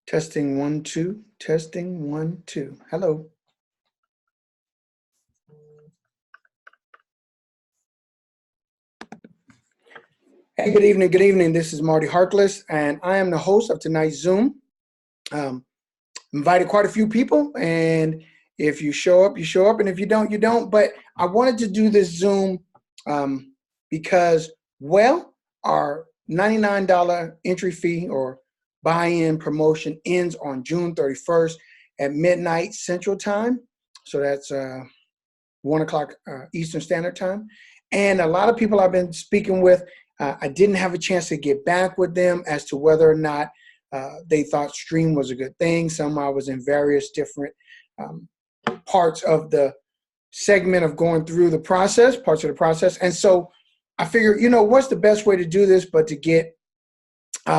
Testing 1 2. Testing 1 2. Hello. Hey, good evening. Good evening. This is Marty Harkless, and I am the host of tonight's Zoom. Um, Invited quite a few people, and if you show up, you show up, and if you don't, you don't. But I wanted to do this Zoom because, well, our $99 entry fee or buy-in promotion ends on June 31st at midnight Central Time. So that's 1 o'clock Eastern Standard Time. And a lot of people I've been speaking with, I didn't have a chance to get back with them as to whether or not they thought Stream was a good thing. Some I was in various different parts of the segment of going through the process, parts of the process. And so I figured, what's the best way to do this but to get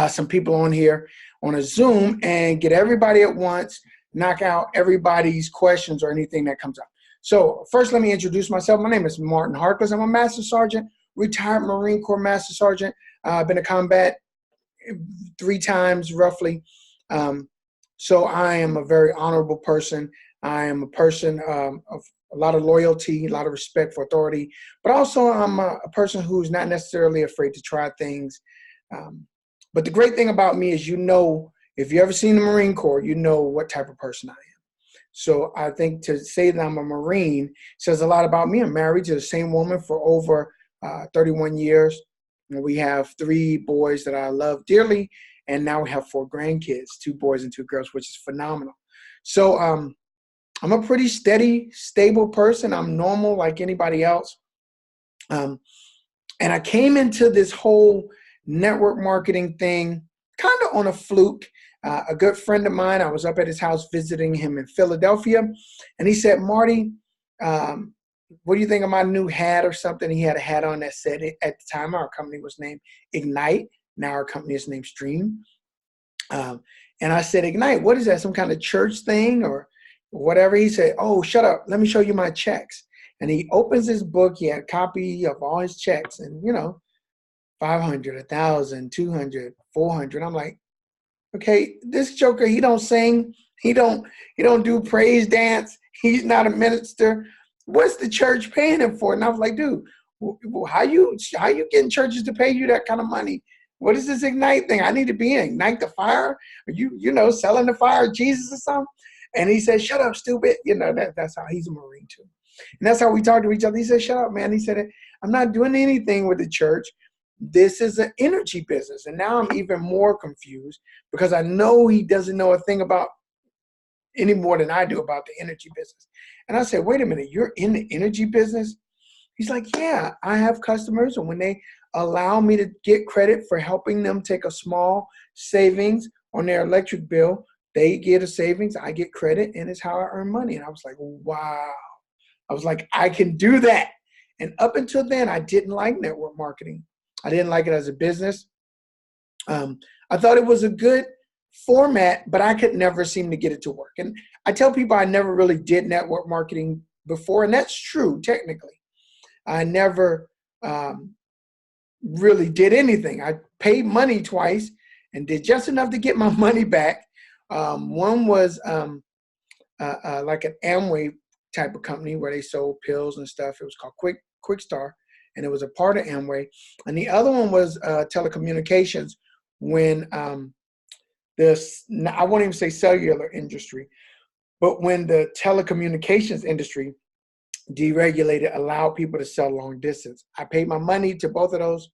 some people on here on a Zoom and get everybody at once, knock out everybody's questions or anything that comes up. So first, let me introduce myself. My name is Martin Harkless. I'm a Master Sergeant, retired Marine Corps Master Sergeant. I've been to combat 3 times roughly. So I am a very honorable person. I am a person of a lot of loyalty, a lot of respect for authority, but also I'm a person who's not necessarily afraid to try things. But the great thing about me is, if you ever seen the Marine Corps, you know what type of person I am. So I think to say that I'm a Marine says a lot about me. I'm married to the same woman for over 31 years. We have 3 boys that I love dearly, and now we have 4 grandkids, 2 boys and 2 girls, which is phenomenal. So I'm a pretty steady, stable person. I'm normal like anybody else. And I came into this whole network marketing thing kind of on a fluke. A good friend of mine, I was up at his house visiting him in Philadelphia, and he said, Marty, what do you think of my new hat or something? He had a hat on that said it. At the time, our company was named Ignite. Now our company is named Stream. And I said, Ignite, what is that? Some kind of church thing or whatever? He said, oh, shut up. Let me show you my checks. And he opens his book. He had a copy of all his checks and, 500, 1,000, 200, 400. I'm like, okay, this joker, he don't sing. He don't do praise dance. He's not a minister. What's the church paying him for? And I was like, dude, how you getting churches to pay you that kind of money? What is this Ignite thing? I need to be in Ignite the Fire. Are you selling the fire of Jesus or something? And he said, shut up, stupid. That's how he's a Marine too. And that's how we talk to each other. He said, shut up, man. He said, I'm not doing anything with the church. This is an energy business. And now I'm even more confused because I know he doesn't know a thing about any more than I do about the energy business. And I said, wait a minute, you're in the energy business? He's like, yeah, I have customers, and when they allow me to get credit for helping them take a small savings on their electric bill, they get a savings, I get credit, and it's how I earn money. And I was like, wow. I was like, I can do that. And up until then, I didn't like network marketing. I didn't like it as a business. I thought it was a good format, but I could never seem to get it to work. And I tell people I never really did network marketing before, and that's true, technically. I never really did anything. I paid money twice and did just enough to get my money back. One was like an Amway type of company where they sold pills and stuff. It was called Quickstar, and it was a part of Amway. And the other one was telecommunications when I won't even say cellular industry, but when the telecommunications industry deregulated, allowed people to sell long distance. I paid my money to both of those.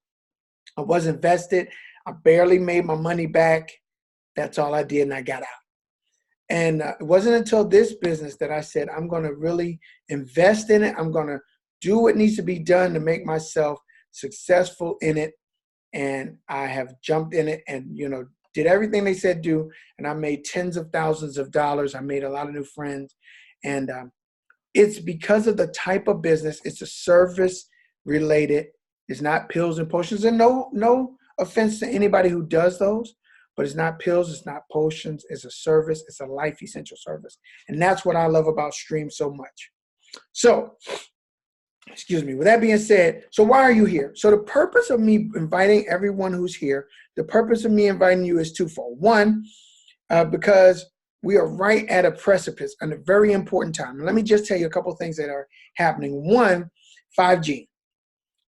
I was invested. I barely made my money back. That's all I did, and I got out. And it wasn't until this business that I said, I'm going to really invest in it. I'm going to do what needs to be done to make myself successful in it. And I have jumped in it and, did everything they said do. And I made tens of thousands of dollars. I made a lot of new friends. And It's because of the type of business. It's a service related. It's not pills and potions. And no offense to anybody who does those, but it's not pills. It's not potions. It's a service. It's a life essential service. And that's what I love about Stream so much. So, excuse me. With that being said, so why are you here? So the purpose of me inviting everyone who's here, the purpose of me inviting you is twofold. One, because we are right at a precipice and a very important time. And let me just tell you a couple of things that are happening. One, 5G.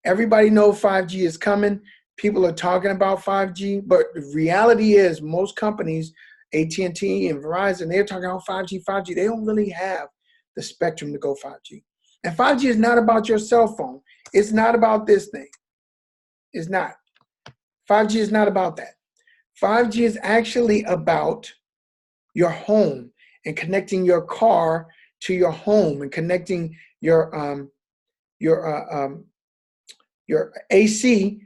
Everybody knows 5G is coming. People are talking about 5G, but the reality is most companies, AT&T and Verizon, they're talking about 5G. They don't really have the spectrum to go 5G. And 5G is not about your cell phone. It's not about this thing. It's not. 5G is not about that. 5G is actually about your home and connecting your car to your home and connecting your AC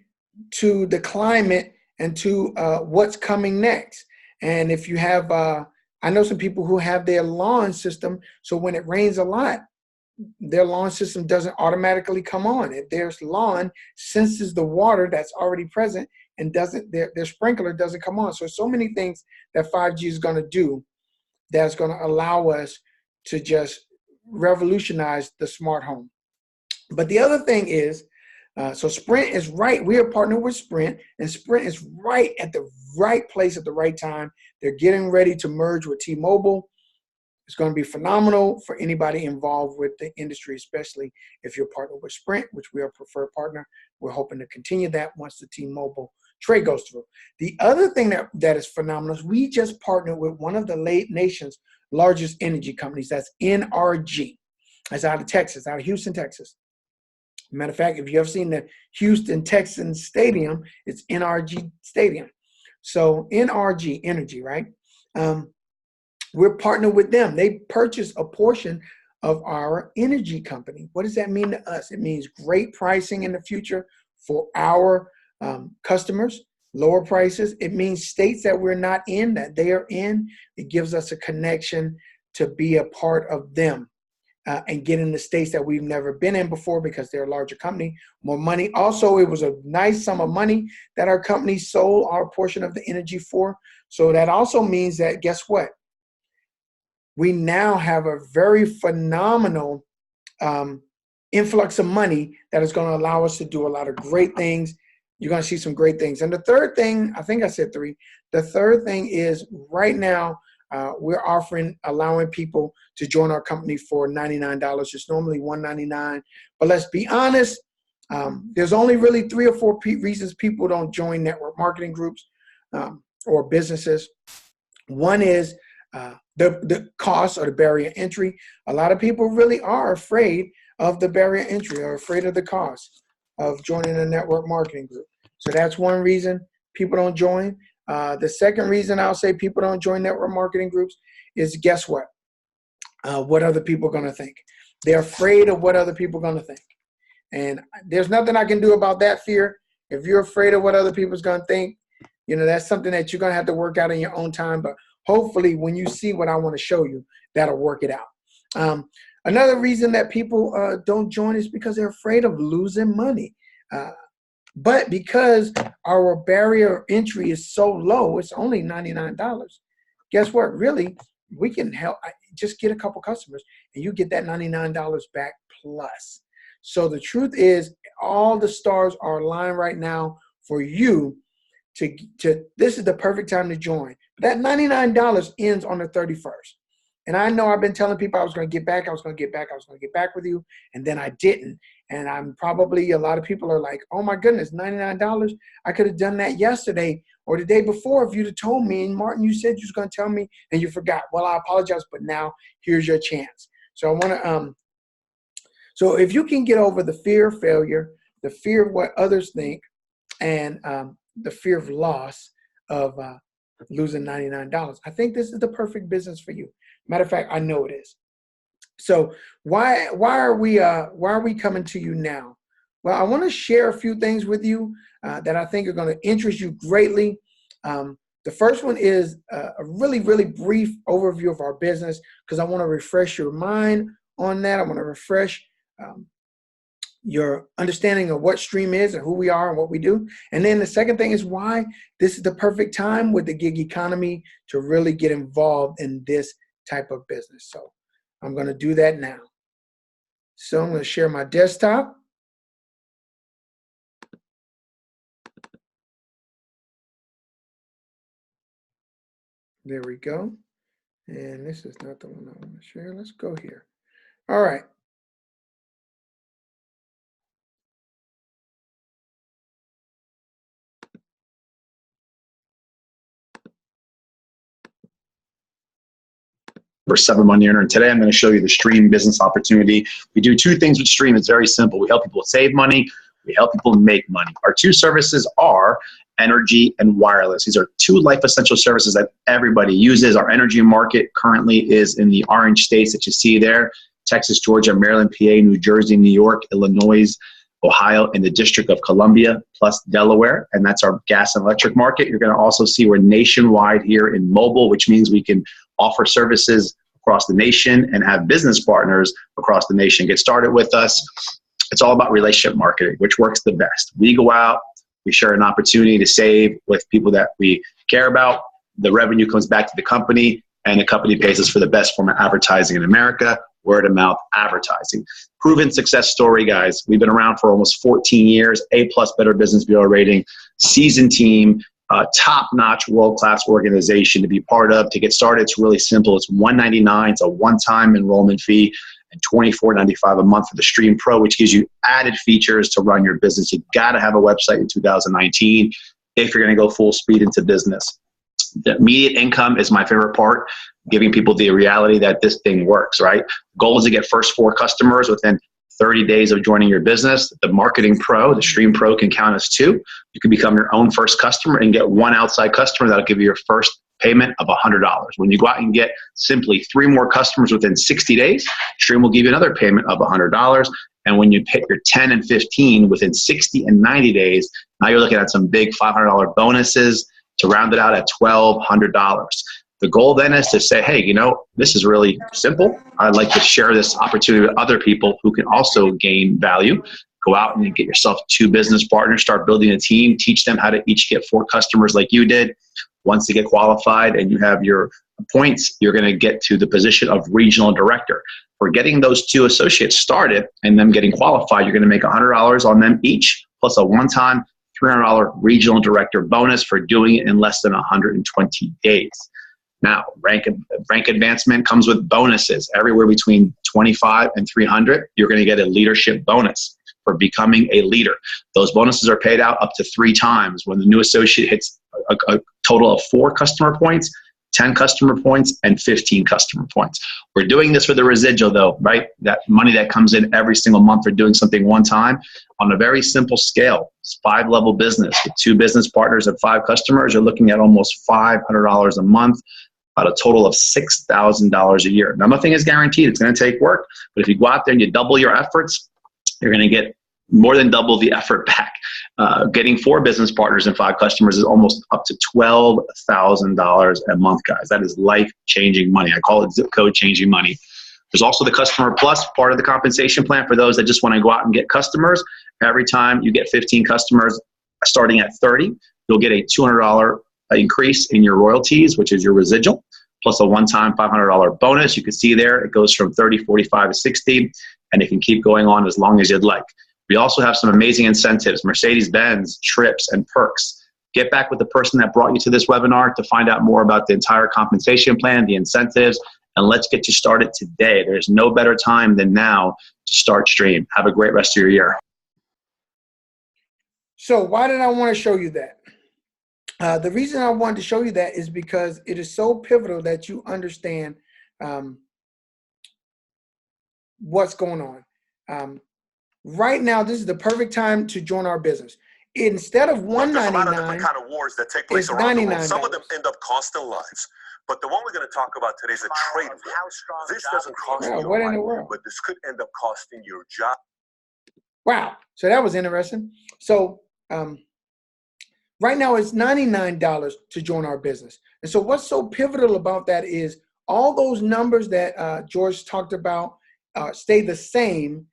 to the climate and to what's coming next. And if you have, I know some people who have their lawn system, so when it rains a lot, their lawn system doesn't automatically come on. If their lawn senses the water that's already present and doesn't, their sprinkler doesn't come on. So many things that 5G is going to do that's going to allow us to just revolutionize the smart home. But the other thing is, so Sprint is right. We are partnered with Sprint, and Sprint is right at the right place at the right time. They're getting ready to merge with T-Mobile. It's going to be phenomenal for anybody involved with the industry, especially if you're partnered with Sprint, which we are a preferred partner. We're hoping to continue that once the T-Mobile trade goes through. The other thing that is phenomenal is we just partnered with one of the nation's largest energy companies. That's NRG. That's out of Texas, out of Houston, Texas. Matter of fact, if you ever seen the Houston Texans Stadium, it's NRG Stadium. So NRG, Energy, right? We're partnered with them. They purchased a portion of our energy company. What does that mean to us? It means great pricing in the future for our customers, lower prices. It means states that we're not in, that they are in. It gives us a connection to be a part of them and get in the states that we've never been in before because they're a larger company, more money. Also, it was a nice sum of money that our company sold our portion of the energy for. So that also means that, guess what? We now have a very phenomenal influx of money that is going to allow us to do a lot of great things. You're going to see some great things. And the third thing, I think I said three. The third thing is right now we're allowing people to join our company for $99. It's normally $199. But let's be honest, there's only really 3 or 4 reasons people don't join network marketing groups or businesses. One is the cost or the barrier entry. A lot of people really are afraid of the barrier entry or afraid of the cost of joining a network marketing group. So that's one reason people don't join. The second reason I'll say people don't join network marketing groups is, guess what? What other people are going to think. They're afraid of what other people are going to think. And there's nothing I can do about that fear. If you're afraid of what other people's going to think, that's something that you're going to have to work out in your own time. But hopefully when you see what I want to show you, that'll work it out. Another reason that people don't join is because they're afraid of losing money. But because our barrier entry is so low, it's only $99. Guess what? Really, we can help. Just get a couple customers and you get that $99 back plus. So the truth is, all the stars are aligned right now for you to this is the perfect time to join. That $99 ends on the 31st. And I know I've been telling people I was going to get back with you, and then I didn't. And I'm probably, a lot of people are like, oh my goodness, $99? I could have done that yesterday or the day before if you'd have told me. And Martin, you said you was going to tell me and you forgot. Well, I apologize, but now here's your chance. So I want to, so if you can get over the fear of failure, the fear of what others think, and the fear of loss of losing $99, I think this is the perfect business for you. Matter of fact, I know it is. So why are we coming to you now? Well, I want to share a few things with you that I think are going to interest you greatly. The first one is a really, really brief overview of our business because I want to refresh your mind on that. I want to refresh your understanding of what Stream is and who we are and what we do. And then the second thing is why this is the perfect time with the gig economy to really get involved in this type of business. So I'm going to do that now. So I'm going to share my desktop. There we go. And this is not the one I want to share. Let's go here. All right. For 7 Money Earner. And today I'm going to show you the Stream business opportunity. We do two things with Stream. It's very simple. We help people save money. We help people make money. Our two services are energy and wireless. These are two life essential services that everybody uses. Our energy market currently is in the orange states that you see there: Texas, Georgia, Maryland, PA, New Jersey, New York, Illinois, Ohio, and the District of Columbia, plus Delaware. And that's our gas and electric market. You're going to also see we're nationwide here in mobile, which means we can offer services across the nation and have business partners across the nation get started with us. It's all about relationship marketing, which works the best. We go out, we share an opportunity to save with people that we care about. The revenue comes back to the company, and the company pays us for the best form of advertising in America: word of mouth advertising. Proven success story, guys. We've been around for almost 14 years, A+ Better Business Bureau rating, seasoned team, top-notch, world-class organization to be part of. To get started, it's really simple. It's $199. It's a one-time enrollment fee, and $24.95 a month for the Stream Pro, which gives you added features to run your business. You got to have a website in 2019 if you're going to go full speed into business. The immediate income is my favorite part, giving people the reality that this thing works, right? Goal is to get first 4 customers within 30 days of joining your business. The Marketing Pro, the Stream Pro, can count as 2. You can become your own first customer and get 1 outside customer. That'll give you your first payment of $100. When you go out and get simply 3 more customers within 60 days, Stream will give you another payment of $100. And when you hit your 10 and 15 within 60 and 90 days, now you're looking at some big $500 bonuses to round it out at $1,200. The goal then is to say, hey, you know, this is really simple. I'd like to share this opportunity with other people who can also gain value. Go out and get yourself 2 business partners, start building a team, teach them how to each get 4 customers like you did. Once they get qualified and you have your points, you're going to get to the position of regional director. For getting those 2 associates started and them getting qualified, you're going to make $100 on them each, plus a one-time $300 regional director bonus for doing it in less than 120 days. Now, rank advancement comes with bonuses. Everywhere between 25 and 300, you're going to get a leadership bonus for becoming a leader. Those bonuses are paid out up to 3 times. When the new associate hits a total of 4 customer points, 10 customer points, and 15 customer points. We're doing this for the residual, though, right? That money that comes in every single month for doing something one time on a very simple scale. It's 5-level business. With 2 business partners and 5 customers, you're looking at almost $500 a month, about a total of $6,000 a year. Now, nothing is guaranteed. It's going to take work. But if you go out there and you double your efforts, you're going to get more than double the effort back. Getting 4 business partners and 5 customers is almost up to $12,000 a month, guys. That is life-changing money. I call it zip code changing money. There's also the Customer Plus part of the compensation plan for those that just want to go out and get customers. Every time you get 15 customers starting at 30, you'll get a $200 increase in your royalties, which is your residual, plus a one-time $500 bonus. You can see there it goes from 30, 45 to 60, and it can keep going on as long as you'd like. We also have some amazing incentives, Mercedes-Benz, trips, and perks. Get back with the person that brought you to this webinar to find out more about the entire compensation plan, the incentives, and let's get you started today. There's no better time than now to start Stream. Have a great rest of your year. So why did I want to show you that? The reason I wanted to show you that is because it is so pivotal that you understand what's going on. Right now, this is the perfect time to join our business. Instead of $199, there's a lot of different kind of wars that take place around the world. Some of them end up costing lives. But the one we're going to talk about today is a trade war. This doesn't cost you what a in the life, world? but this could end up costing your job. Wow. So that was interesting. So right now it's $99 to join our business. And so what's so pivotal about that is all those numbers that George talked about stay the same.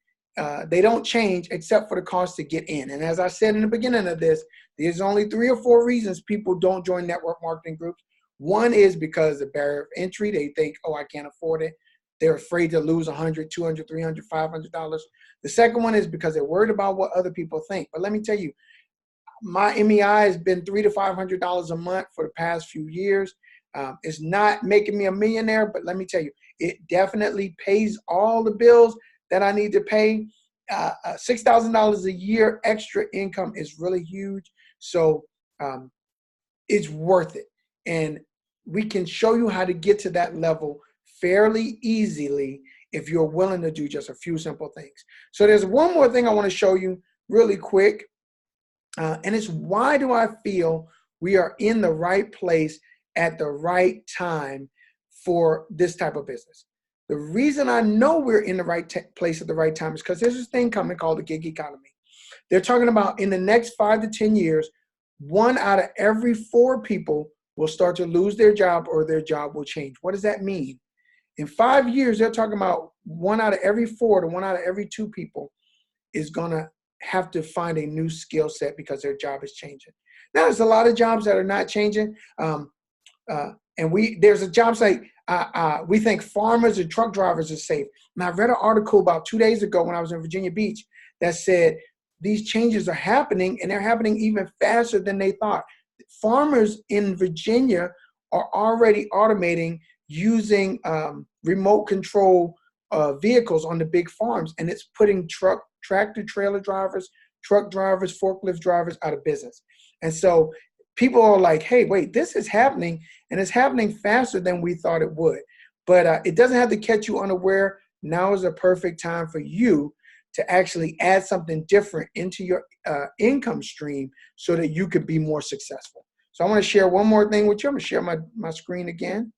They don't change except for the cost to get in. And as I said in the beginning of this, there's only 3 or 4 reasons people don't join network marketing groups. One is because the barrier of entry. They think, oh, I can't afford it. They're afraid to lose $100, $200, $300, $500. The second one is because they're worried about what other people think. But let me tell you, my MEI has been $300 to $500 a month for the past few years. It's not making me a millionaire, but let me tell you, it definitely pays all the bills that I need to pay. $6,000 a year extra income is really huge. So it's worth it. And we can show you how to get to that level fairly easily if you're willing to do just a few simple things. So there's one more thing I want to show you really quick. And it's why do I feel we are in the right place at the right time for this type of business. The reason I know we're in the right place at the right time is because there's this thing coming called the gig economy. They're talking about in the next 5 to 10 years, 1 out of every 4 people will start to lose their job or their job will change. What does that mean? In 5 years, they're talking about 1 out of every 4 to 1 out of every 2 people is going to have to find a new skill set because their job is changing. Now, there's a lot of jobs that are not changing. And there's a jobs like we think farmers and truck drivers are safe. And I read an article about 2 days ago when I was in Virginia Beach that said these changes are happening and they're happening even faster than they thought. Farmers in Virginia are already automating using remote control vehicles on the big farms, and it's putting tractor trailer drivers, truck drivers, forklift drivers out of business. And so people are like, hey, wait, this is happening, and it's happening faster than we thought it would. But it doesn't have to catch you unaware. Now is a perfect time for you to actually add something different into your income stream so that you could be more successful. So I want to share one more thing with you. I'm going to share my screen again.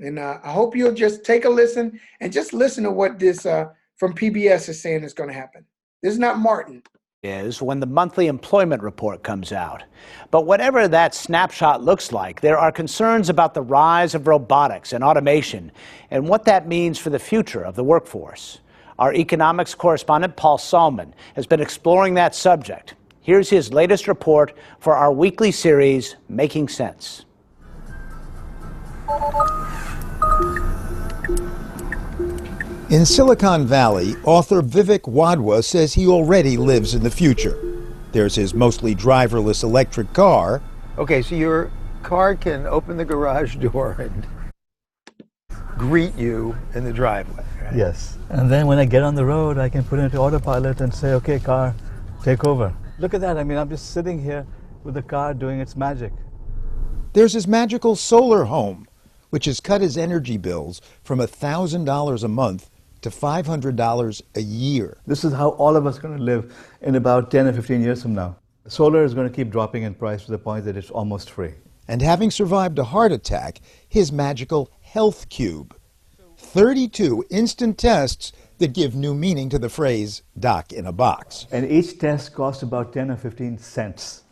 And I hope you'll just take a listen and just listen to what this from PBS is saying is going to happen. This is not Martin. Is when the monthly employment report comes out. But whatever that snapshot looks like, there are concerns about the rise of robotics and automation and what that means for the future of the workforce. Our economics correspondent, Paul Salman, has been exploring that subject. Here's his latest report for our weekly series, Making Sense. In Silicon Valley, author Vivek Wadhwa says he already lives in the future. There's his mostly driverless electric car. Okay, so your car can open the garage door and greet you in the driveway, right? Yes. And then when I get on the road, I can put it into autopilot and say, okay, car, take over. Look at that. I mean, I'm just sitting here with the car doing its magic. There's his magical solar home, which has cut his energy bills from $1,000 a month to $500 a year. This is how all of us are going to live in about 10 or 15 years from now. Solar is going to keep dropping in price to the point that it's almost free. And having survived a heart attack, his magical health cube. 32 instant tests that give new meaning to the phrase doc in a box. And each test costs about 10 or 15 cents.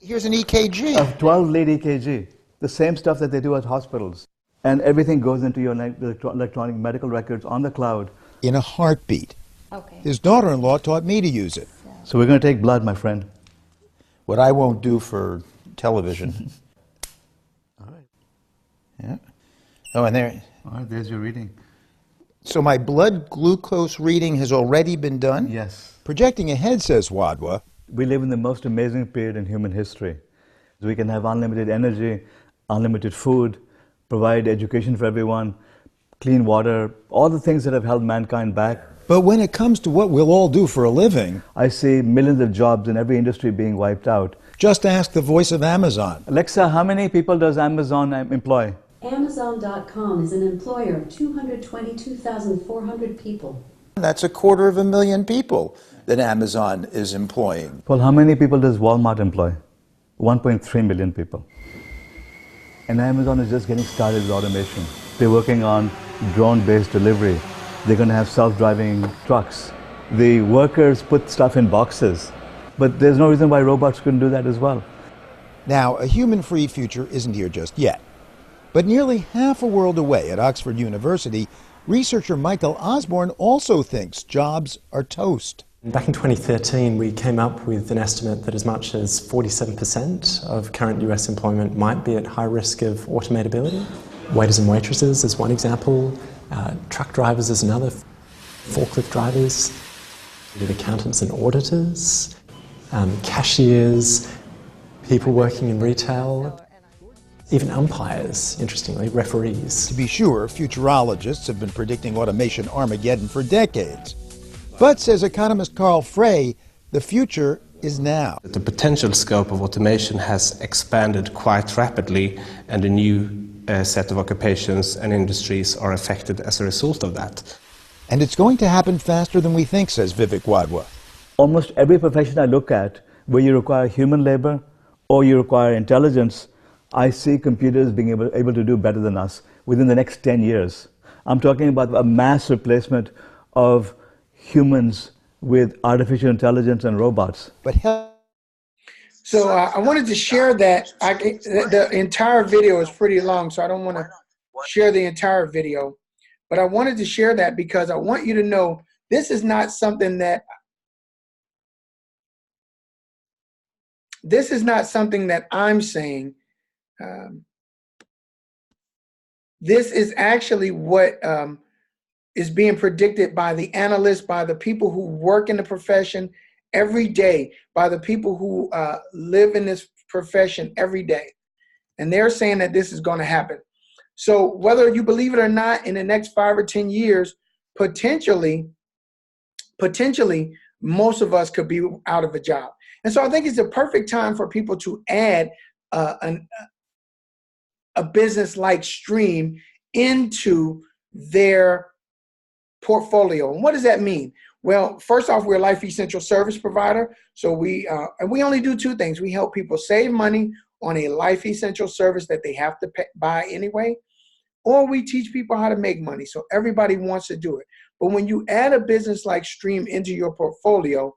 Here's an EKG. A 12-lead EKG, the same stuff that they do at hospitals. And everything goes into your electronic medical records on the cloud. In a heartbeat. Okay. His daughter-in-law taught me to use it. So we're going to take blood, my friend. What I won't do for television. All right. Yeah. Oh, and there. All right, there's your reading. So my blood glucose reading has already been done? Yes. Projecting ahead, says Wadhwa. We live in the most amazing period in human history. We can have unlimited energy, unlimited food, provide education for everyone, clean water, all the things that have held mankind back. But when it comes to what we'll all do for a living, I see millions of jobs in every industry being wiped out. Just ask the voice of Amazon. Alexa, how many people does Amazon employ? Amazon.com is an employer of 222,400 people. That's 250,000 people that Amazon is employing. Well, how many people does Walmart employ? 1.3 million people. And Amazon is just getting started with automation. They're working on drone-based delivery. They're going to have self-driving trucks. The workers put stuff in boxes. But there's no reason why robots couldn't do that as well. Now, a human-free future isn't here just yet. But nearly half a world away at Oxford University, researcher Michael Osborne also thinks jobs are toast. Back in 2013, we came up with an estimate that as much as 47% of current US employment might be at high risk of automatability. Waiters and waitresses is one example, truck drivers is another, forklift drivers, accountants and auditors, cashiers, people working in retail, even umpires, interestingly, referees. To be sure, futurologists have been predicting automation Armageddon for decades. But, says economist Carl Frey, the future is now. The potential scope of automation has expanded quite rapidly, and a new set of occupations and industries are affected as a result of that. And it's going to happen faster than we think, says Vivek Wadhwa. Almost every profession I look at where you require human labor or you require intelligence, I see computers being able to do better than us within the next 10 years. I'm talking about a mass replacement of humans with artificial intelligence and robots. So I wanted to share that. The entire video is pretty long, so I don't want to share the entire video. But I wanted to share that because I want you to know this is not something that I'm saying. This is actually what is being predicted by the analysts, by the people who work in the profession every day, by the people who live in this profession every day. And they're saying that this is going to happen. So whether you believe it or not, in the next 5 or 10 years, potentially, most of us could be out of a job. And so I think it's the perfect time for people to add a business like Stream into their portfolio. And what does that mean? Well, first off, we're a life essential service provider. So we only do two things. We help people save money on a life essential service that they have to buy anyway, or we teach people how to make money. So everybody wants to do it. But when you add a business like Stream into your portfolio,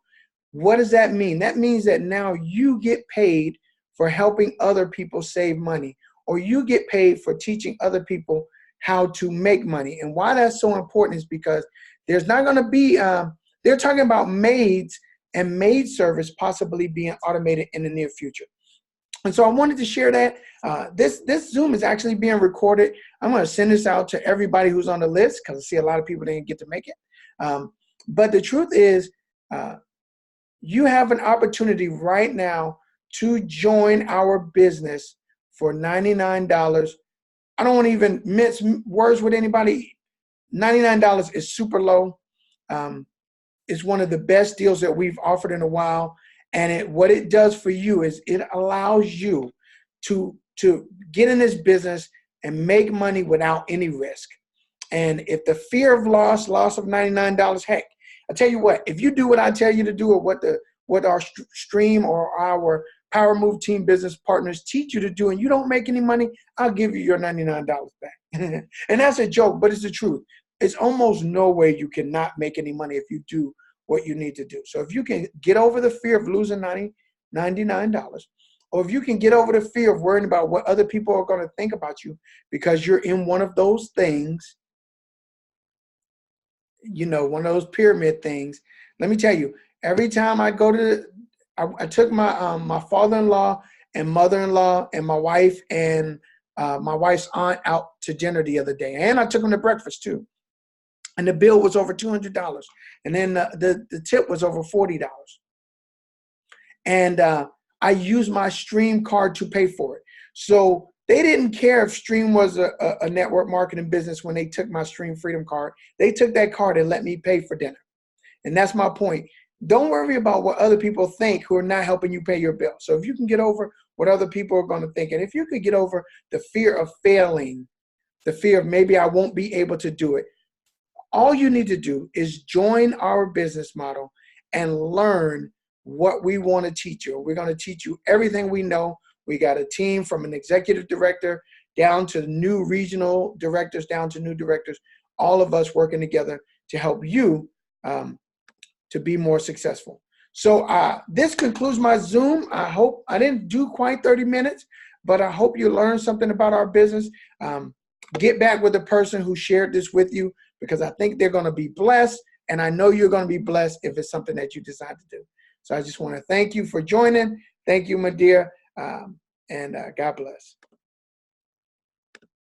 what does that mean? That means that now you get paid for helping other people save money, or you get paid for teaching other people how to make money. And why that's so important is because there's not going to be, they're talking about maids and maid service possibly being automated in the near future. And so I wanted to share that. This Zoom is actually being recorded. I'm going to send this out to everybody who's on the list because I see a lot of people didn't get to make it. But the truth is, you have an opportunity right now to join our business for $99. I don't want to even mince words with anybody. $99 is super low. It's one of the best deals that we've offered in a while. And what it does for you is it allows you to get in this business and make money without any risk. And if the fear of loss of $99, heck, I tell you what, if you do what I tell you to do, or what our Stream or our Power Move Team business partners teach you to do, and you don't make any money, I'll give you your $99 back. And that's a joke, but it's the truth. It's almost no way you cannot make any money if you do what you need to do. So if you can get over the fear of losing $99, or if you can get over the fear of worrying about what other people are going to think about you because you're in one of those things, one of those pyramid things, let me tell you, every time I go to, I took my father-in-law and mother-in-law and my wife and my wife's aunt out to dinner the other day. And I took them to breakfast too. And the bill was over $200. And then the tip was over $40. And I used my Stream card to pay for it. So they didn't care if Stream was a network marketing business when they took my Stream Freedom card. They took that card and let me pay for dinner. And that's my point. Don't worry about what other people think who are not helping you pay your bill. So if you can get over what other people are going to think, and if you could get over the fear of failing, the fear of maybe I won't be able to do it, all you need to do is join our business model and learn what we want to teach you. We're going to teach you everything we know. We got a team from an executive director down to new regional directors, down to new directors, all of us working together to help you to be more successful. So this concludes my Zoom. I hope I didn't do quite 30 minutes, but I hope you learned something about our business. Get back with the person who shared this with you, because I think they're going to be blessed, and I know you're going to be blessed if it's something that you decide to do. So I just want to thank you for joining. Thank you, my dear, and God bless.